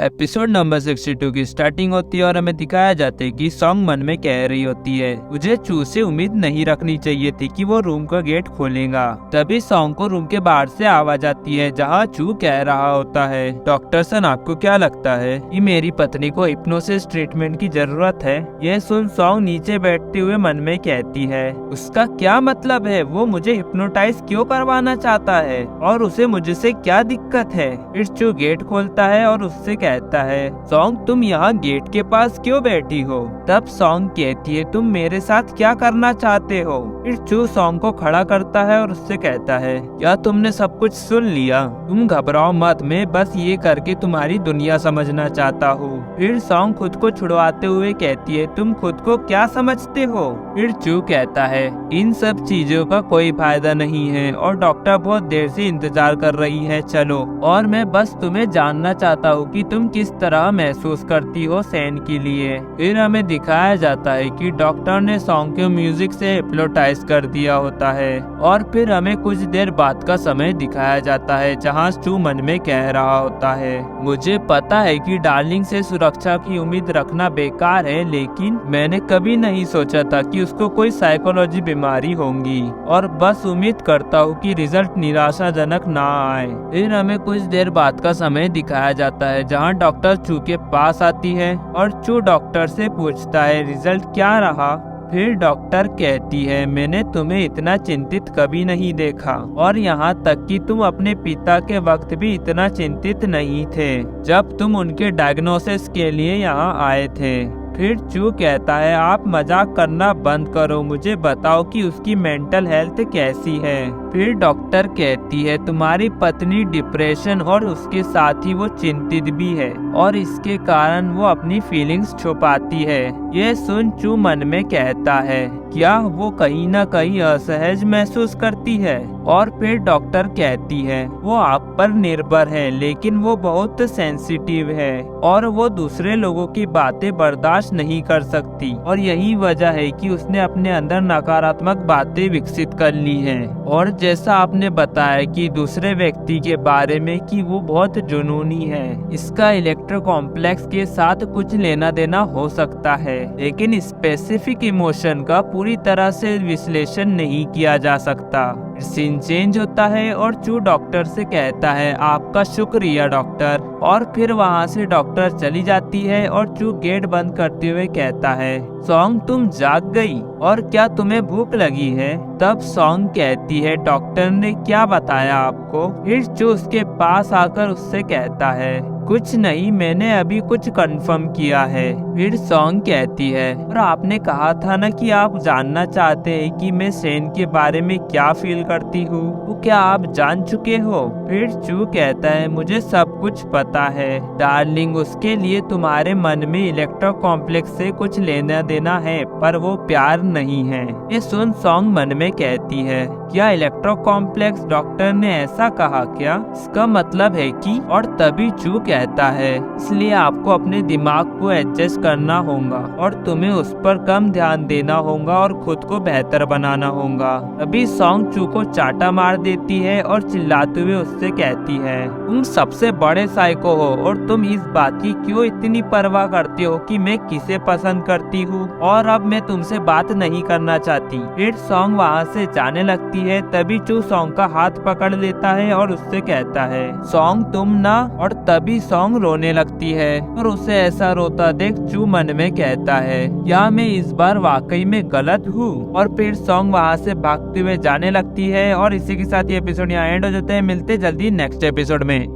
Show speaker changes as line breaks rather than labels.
Episode number 62 की starting होती है और हमें दिखाया जाता है कि सॉन्ग मन में कह रही होती है, मुझे चू से उम्मीद नहीं रखनी चाहिए थी कि वो रूम का गेट खोलेगा। तभी सॉन्ग को रूम के बाहर से आवाज आती है जहाँ चू कह रहा होता है, डॉक्टर सन आपको क्या लगता है कि मेरी पत्नी को हिप्नोसिस ट्रीटमेंट की जरूरत है? यह सुन सॉन्ग नीचे बैठते हुए मन में कहती है, उसका क्या मतलब है? वो मुझे हिप्नोटाइज क्यों करवाना चाहता है और उसे मुझसे क्या दिक्कत है? फिर चू गेट खोलता है और उससे कहता है, सॉन्ग तुम यहाँ गेट के पास क्यों बैठी हो? तब सॉन्ग कहती है, तुम मेरे साथ क्या करना चाहते हो? फिर चू सॉन्ग को खड़ा करता है और उससे कहता है, क्या तुमने सब कुछ सुन लिया? तुम घबराओ मत, मैं बस ये करके तुम्हारी दुनिया समझना चाहता हूँ। फिर सॉन्ग खुद को छुड़वाते हुए कहती है, तुम खुद को क्या समझते हो? फिर चू कहता है, इन सब चीजों का कोई फायदा नहीं है और डॉक्टर बहुत देर से इंतजार कर रही है, चलो। और मैं बस तुम्हें जानना चाहता हूँ कि तुम किस तरह महसूस करती हो सैन के लिए। फिर हमें दिखाया जाता है कि डॉक्टर ने सॉन्ग के म्यूजिक से हिप्नोटाइज कर दिया होता है और फिर हमें कुछ देर बाद का समय दिखाया जाता है जहाँ चू मन में कह रहा होता है, मुझे पता है कि डार्लिंग से सुरक्षा की उम्मीद रखना बेकार है, लेकिन मैंने कभी नहीं सोचा था कि उसको कोई साइकोलॉजी बीमारी होगी और बस उम्मीद करता हूँ कि रिजल्ट निराशाजनक ना आए। फिर हमें कुछ देर बाद का समय दिखाया जाता है जहाँ डॉक्टर चू के पास आती है और चू डॉक्टर से पूछता है, रिजल्ट क्या रहा? फिर डॉक्टर कहती है, मैंने तुम्हें इतना चिंतित कभी नहीं देखा और यहाँ तक कि तुम अपने पिता के वक्त भी इतना चिंतित नहीं थे जब तुम उनके डायग्नोसिस के लिए यहाँ आए थे। फिर चू कहता है, आप मजाक करना बंद करो, मुझे बताओ कि उसकी मेंटल हेल्थ कैसी है। फिर डॉक्टर कहती है, तुम्हारी पत्नी डिप्रेशन और उसके साथ ही वो चिंतित भी है और इसके कारण वो अपनी फीलिंग्स छुपाती है। ये सुन चू मन में कहता है, क्या वो कहीं ना कहीं असहज महसूस करती है? और फिर डॉक्टर कहती है, वो आप पर निर्भर है, लेकिन वो बहुत सेंसिटिव है और वो दूसरे लोगों की बातें बर्दाश्त नहीं कर सकती और यही वजह है कि उसने अपने अंदर नकारात्मक बातें विकसित कर ली हैं। और जैसा आपने बताया कि दूसरे व्यक्ति के बारे में कि वो बहुत जुनूनी है, इसका इलेक्ट्रो कॉम्प्लेक्स के साथ कुछ लेना देना हो सकता है, लेकिन स्पेसिफिक इमोशन का पूरी तरह से विश्लेषण नहीं किया जा सकता। सीन चेंज होता है और चू डॉक्टर से कहता है, आपका शुक्रिया डॉक्टर, और फिर वहाँ से डॉक्टर चली जाती है और चू गेट बंद करते हुए कहता है, सॉन्ग तुम जाग गई और क्या तुम्हें भूख लगी है? तब सॉन्ग कहती है, डॉक्टर ने क्या बताया आपको? फिर चू उसके पास आकर उससे कहता है, कुछ नहीं, मैंने अभी कुछ कंफर्म किया है। फिर सॉन्ग कहती है, और आपने कहा था ना कि आप जानना चाहते हैं कि मैं सैन के बारे में क्या फील करती हूँ, वो क्या आप जान चुके हो? फिर चू कहता है, मुझे सब कुछ पता है डार्लिंग, उसके लिए तुम्हारे मन में इलेक्ट्रो कॉम्प्लेक्स से कुछ लेना देना है, पर वो प्यार नहीं है। ये सुन सॉन्ग मन में कहती है, क्या इलेक्ट्रो कॉम्प्लेक्स? डॉक्टर ने ऐसा कहा क्या? इसका मतलब है कि? और तभी चू कहता है, इसलिए आपको अपने दिमाग को एडजस्ट करना होगा और तुम्हें उस पर कम ध्यान देना होगा और खुद को बेहतर बनाना होगा। अभी सॉन्ग चू को चाटा मार देती है और चिल्लाते हुए उससे कहती है, तुम सबसे बड़े साइको हो और तुम इस बात की क्यों इतनी परवाह करते हो कि मैं किसे पसंद करती हूँ और अब मैं तुमसे बात नहीं करना चाहती। फिर सॉन्ग वहाँ से जाने लगती है, तभी चू सॉन्ग का हाथ पकड़ लेता है और उससे कहता है, सॉन्ग तुम ना। और तभी सॉन्ग रोने लगती है और उसे ऐसा रोता देख चू मन में कहता है, क्या मैं इस बार वाकई में गलत हूँ? और फिर सॉन्ग वहाँ से भागते हुए जाने लगती है और इसी के साथ ये एपिसोड यहाँ एंड हो जाता है। मिलते जल्दी नेक्स्ट एपिसोड में।